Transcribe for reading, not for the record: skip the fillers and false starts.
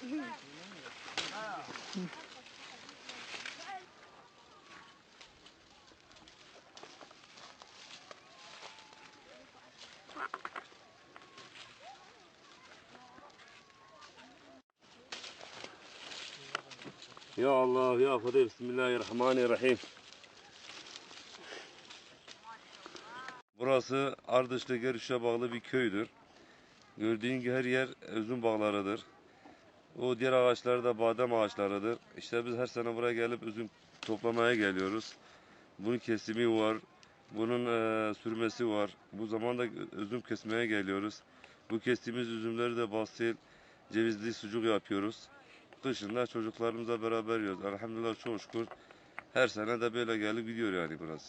Ya Allah ya Kadir, Bismillahirrahmanirrahim. Burası Ardışlı Gerüş'e bağlı bir köydür. Gördüğün gibi her yer üzüm bağlarıdır. O diğer ağaçlar da badem ağaçlarıdır. İşte biz her sene buraya gelip üzüm toplamaya geliyoruz. Bunun kesimi var. Bunun sürmesi var. Bu zamanda üzüm kesmeye geliyoruz. Bu kestiğimiz üzümleri de basil, cevizli sucuk yapıyoruz. Dışında çocuklarımızla beraber yiyoruz. Elhamdülillah, çok şükür. Her sene de böyle gelip gidiyor yani burası.